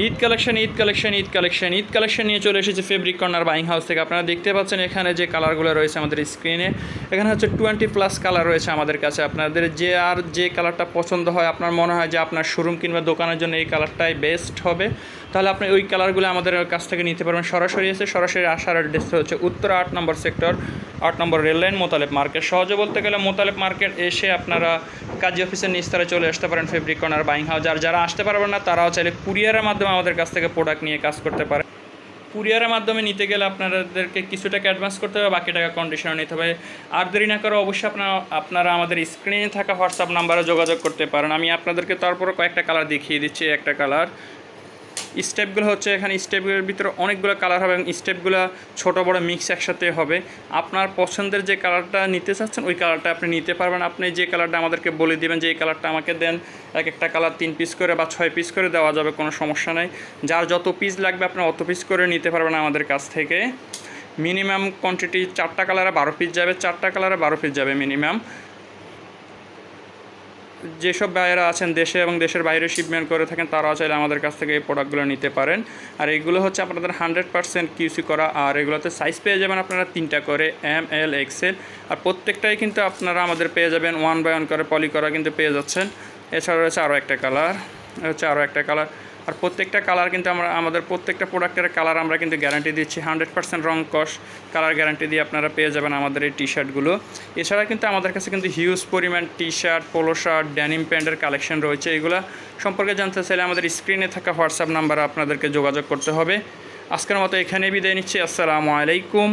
Eid collection নিয়ে চলে এসেছে ফেব্রিক কর্নার বাইং হাউস থেকে। আপনারা দেখতে পাচ্ছেন এখানে যে কালারগুলো রয়েছে আমাদের স্ক্রিনে, এখানে হচ্ছে 20+ কালার রয়েছে আমাদের কাছে। আপনাদের যে কালারটা পছন্দ হয়, আপনার মনে হয় যে আপনার শোরুম কিংবা দোকানের জন্য এই কালারটাই বেস্ট হবে, তাহলে আপনি ওই কালারগুলো আমাদের কাছ থেকে নিতে পারবেন। সরাসরি আসার অ্যাড্রেস হচ্ছে উত্তরা 8 নম্বর সেক্টর, 8 নম্বর রেললাইন, মোতালেব মার্কেট। সহজে বলতে গেলে মোতালেব মার্কেট এসে আপনারা কাজী অফিসের নিচতলে চলে আসতে পারেন ফেব্রিক কর্নার বাইং হাউস। আর যারা আসতে পারবেন না তারাও চাইলে কুরিয়ারের মাধ্যমে আমাদের কাছ থেকে প্রোডাক্ট নিয়ে কাজ করতে পারে। কুরিয়ারের মাধ্যমে নিতে গেলে আপনাদেরকে কিছু টাকা অ্যাডভান্স করতে হবে, বাকি টাকা কন্ডিশনে নিতে হবে। আর দেরি না করে অবশ্যই আপনারা আমাদের স্ক্রিনে থাকা হোয়াটসঅ্যাপ নাম্বারে যোগাযোগ করতে পারেন। আমি আপনাদেরকে তারপরে কয়েকটা কালার দেখিয়ে দিচ্ছি। একটা কালার স্টেপগুলো হচ্ছে, এখানে স্টেপগুলোর ভিতরে অনেকগুলো কালার হবে এবং স্টেপগুলো ছোটো বড়ো মিক্স একসাথে হবে। আপনার পছন্দের যে কালারটা নিতে চাচ্ছেন ওই কালারটা আপনি নিতে পারবেন। আপনি যে কালারটা আমাদেরকে বলে দেবেন যে এই কালারটা আমাকে দেন, একটা কালার 3 পিস করে বা 6 পিস করে দেওয়া যাবে, কোনো সমস্যা নেই। যার যত পিস লাগবে আপনি অত পিস করে নিতে পারবেন আমাদের কাছ থেকে। মিনিমাম কোয়ান্টিটি 4টা কালারে 12 পিস যাবে, 4টা কালারে 12 পিস যাবে মিনিমাম। যেসব ভাইয়েরা আছেন দেশে এবং দেশের বাইরে শিপমেন্ট করে থাকেন তারাও চাইলে আমাদের কাছ থেকে এই প্রোডাক্টগুলো নিতে পারেন। আর এইগুলো হচ্ছে আপনাদের 100% কিউসি করা। আর এগুলোতে সাইজ পেয়ে যাবেন আপনারা 3টা করে, এম, এল, এক্সেল। আর প্রত্যেকটাই কিন্তু আপনারা আমাদের পেয়ে যাবেন 1 বাই 1 করে পলি করা কিন্তু পেয়ে যাচ্ছেন। এছাড়া রয়েছে আরও একটা কালার, আর প্রত্যেকটা কালার কিন্তু আমাদের প্রত্যেকটা প্রোডাক্টের কালার আমরা কিন্তু গ্যারান্টি দিচ্ছি। 100% রং কস কালার গ্যারান্টি দিয়ে আপনারা পেয়ে যাবেন আমাদের এই টি শার্টগুলো। এছাড়া কিন্তু আমাদের কাছে কিন্তু হিউজ পরিমাণ T shirt, polo shirt, denim প্যান্টের কালেকশন রয়েছে। এগুলো সম্পর্কে জানতে চাইলে আমাদের স্ক্রিনে থাকা হোয়াটসঅ্যাপ নাম্বারে আপনাদেরকে যোগাযোগ করতে হবে। আজকের মতো এখানে বিদায় নিচ্ছি। আসসালামু আলাইকুম।